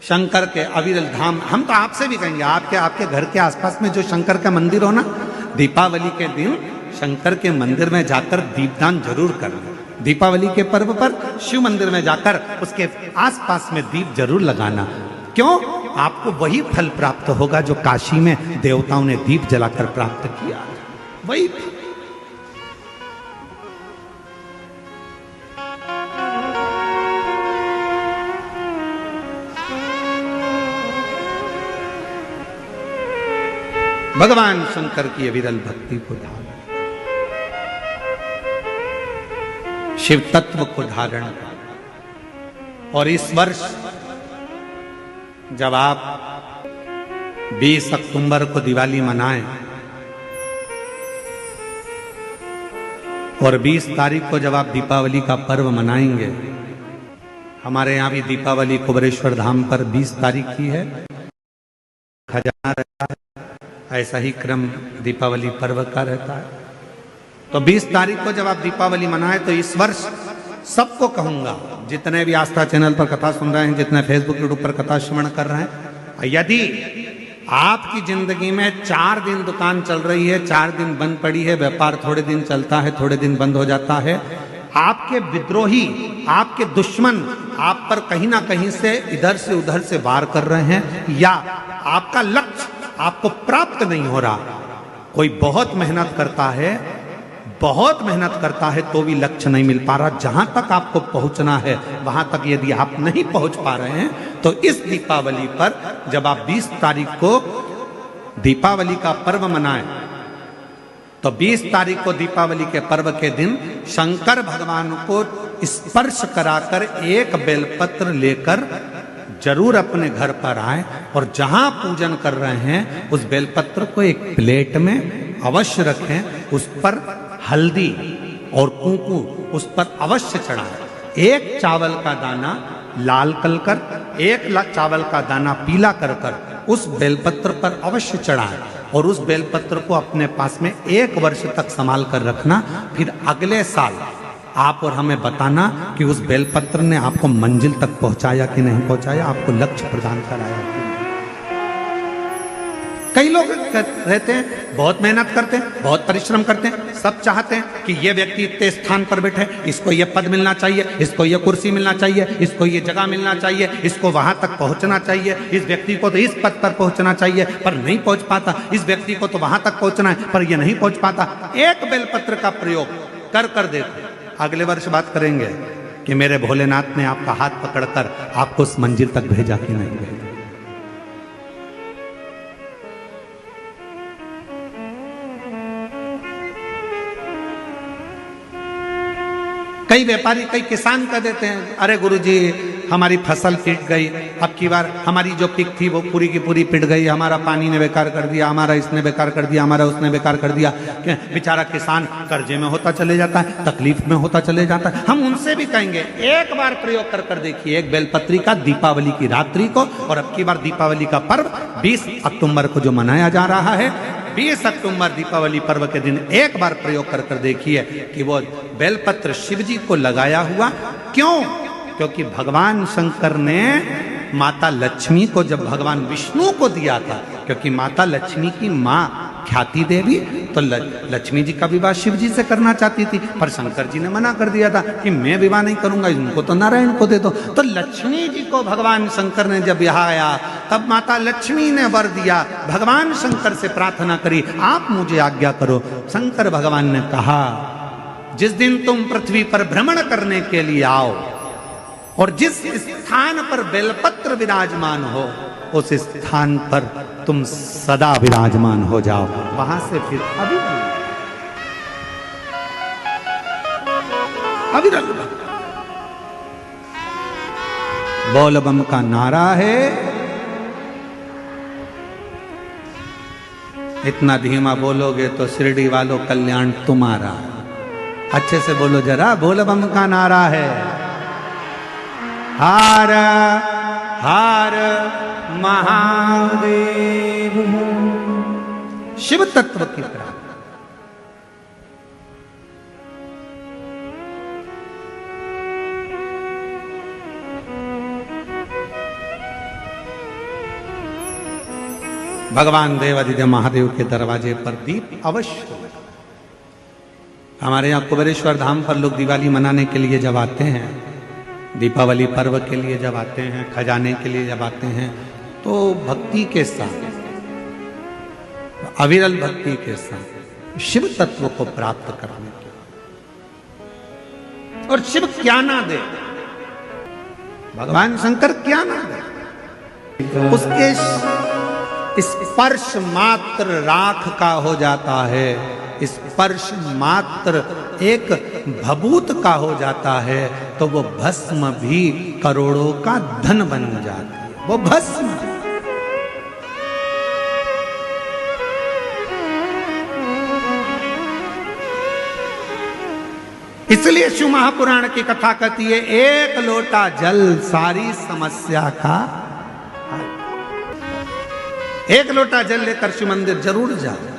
शंकर के अविरल धाम, हम तो आपसे भी कहेंगे, आपके घर के आसपास में जो शंकर का मंदिर हो ना, दीपावली के दिन शंकर के मंदिर में जाकर दीपदान जरूर करना। दीपावली के पर्व पर शिव मंदिर में जाकर उसके आसपास में दीप जरूर लगाना। क्यों? आपको वही फल प्राप्त होगा जो काशी में देवताओं ने दीप जलाकर प्राप्त किया, वही। भगवान शंकर की अविरल भक्ति को धारण, शिव तत्व को धारण कर। और इस वर्ष जब आप 20 अक्टूबर को दिवाली मनाएं और 20 तारीख को जब आप दीपावली का पर्व मनाएंगे, हमारे यहाँ भी दीपावली कुबेरेश्वर धाम पर 20 तारीख की है, खजाना रहता है, ऐसा ही क्रम दीपावली पर्व का रहता है। तो 20 तारीख को जब आप दीपावली मनाएं तो इस वर्ष सबको कहूंगा, जितने भी आस्था चैनल पर कथा सुन रहे हैं, जितने फेसबुक यूट्यूब पर कथा श्रवण कर रहे हैं, यदि आपकी जिंदगी में 4 दिन दुकान चल रही है, 4 दिन बंद पड़ी है, व्यापार थोड़े दिन चलता है, थोड़े दिन बंद हो जाता है, आपके विद्रोही, आपके दुश्मन आप पर कहीं ना कहीं से इधर से उधर से वार कर रहे हैं, या आपका लक्ष्य आपको प्राप्त नहीं हो रहा, कोई बहुत मेहनत करता है तो भी लक्ष्य नहीं मिल पा रहा, जहां तक आपको पहुंचना है वहां तक यदि आप नहीं पहुंच पा रहे हैं, तो इस दीपावली पर जब आप 20 तारीख को दीपावली का पर्व मनाएं, तो 20 तारीख को दीपावली के पर्व के दिन शंकर भगवान को स्पर्श कराकर एक बेलपत्र लेकर जरूर अपने घर पर आए, और जहां पूजन कर रहे हैं उस बेलपत्र को एक प्लेट में अवश्य रखें, उस पर हल्दी और कुंकू उस पर अवश्य चढ़ाएं। एक चावल का दाना लाल कर, एक चावल का दाना पीला कर उस बेलपत्र पर अवश्य चढ़ाएं, और उस बेलपत्र को अपने पास में 1 वर्ष तक संभाल कर रखना। फिर अगले साल आप और हमें बताना कि उस बेलपत्र ने आपको मंजिल तक पहुंचाया कि नहीं पहुंचाया, आपको लक्ष्य प्रदान कराया कि नहीं। कई लोग रहते हैं, बहुत मेहनत करते हैं, बहुत परिश्रम करते हैं, सब चाहते हैं कि ये व्यक्ति इतने स्थान पर बैठे, इसको ये पद मिलना चाहिए, इसको ये कुर्सी मिलना चाहिए, इसको ये जगह मिलना चाहिए, इसको वहां तक पहुंचना चाहिए, इस व्यक्ति को तो इस पद पर पहुंचना चाहिए पर नहीं पहुंच पाता, इस व्यक्ति को तो वहां तक पहुंचना है पर ये नहीं पहुंच पाता। एक बेलपत्र का प्रयोग कर देखो, अगले वर्ष बात करेंगे कि मेरे भोलेनाथ ने आपका हाथ पकड़कर आपको उस मंजिल तक भेजा कि नहीं भेजा। कई व्यापारी, कई किसान कह देते हैं, अरे गुरुजी हमारी फसल पिट गई, अब की बार हमारी जो पिक थी वो पूरी की पूरी पिट गई, हमारा पानी ने बेकार कर दिया, हमारा इसने बेकार कर दिया, हमारा उसने बेकार कर दिया। बेचारा किसान कर्जे में होता चले जाता है, तकलीफ में होता चले जाता है। हम उनसे भी कहेंगे एक बार प्रयोग कर देखिए, एक बेलपत्री का दीपावली की रात्रि को, और अब की बार दीपावली का पर्व 20 अक्टूबर को जो मनाया जा रहा है, 20 अक्टूबर दीपावली पर्व के दिन एक बार प्रयोग कर देखिए कि वो बेलपत्र शिव जी को लगाया हुआ। क्यों? क्योंकि भगवान शंकर ने माता लक्ष्मी को जब भगवान विष्णु को दिया था, क्योंकि माता लक्ष्मी की माँ ख्याति देवी तो लक्ष्मी जी का विवाह शिव जी से करना चाहती थी, पर शंकर जी ने मना कर दिया था कि मैं विवाह नहीं करूंगा, इनको तो नारायण को दे दो। तो लक्ष्मी जी को भगवान शंकर ने जब यहाँ आया तब माता लक्ष्मी ने वर दिया, भगवान शंकर से प्रार्थना करी, आप मुझे आज्ञा करो। शंकर भगवान ने कहा, जिस दिन तुम पृथ्वी पर भ्रमण करने के लिए आओ और जिस स्थान पर बेलपत्र विराजमान हो उस स्थान पर तुम सदा विराजमान हो जाओ। वहां से फिर अविरल बोल बम का नारा है। इतना धीमा बोलोगे तो शिरडी वालों कल्याण तुम्हारा। अच्छे से बोलो जरा, बोल बम का नारा है। हर हर महादेव। शिव तत्व की प्राप्ति। भगवान देवादिदेव महादेव के दरवाजे पर दीप अवश्य लगा। हमारे यहाँ कुबेरेश्वर धाम पर लोग दिवाली मनाने के लिए जब आते हैं, दीपावली पर्व के लिए जब आते हैं, खजाने के लिए जब आते हैं, तो भक्ति के साथ, अविरल भक्ति के साथ शिव तत्व को प्राप्त करने के, और शिव क्या ना दे, भगवान शंकर क्या ना दे, उसके स्पर्श मात्र राख का हो जाता है, स्पर्श मात्र एक भभूत का हो जाता है, तो वो भस्म भी करोड़ों का धन बन जाती है, वो भस्म। इसलिए शिव महापुराण की कथा कहती है, एक लोटा जल सारी समस्या का हल। एक लोटा जल लेकर शिव मंदिर जरूर जाओ।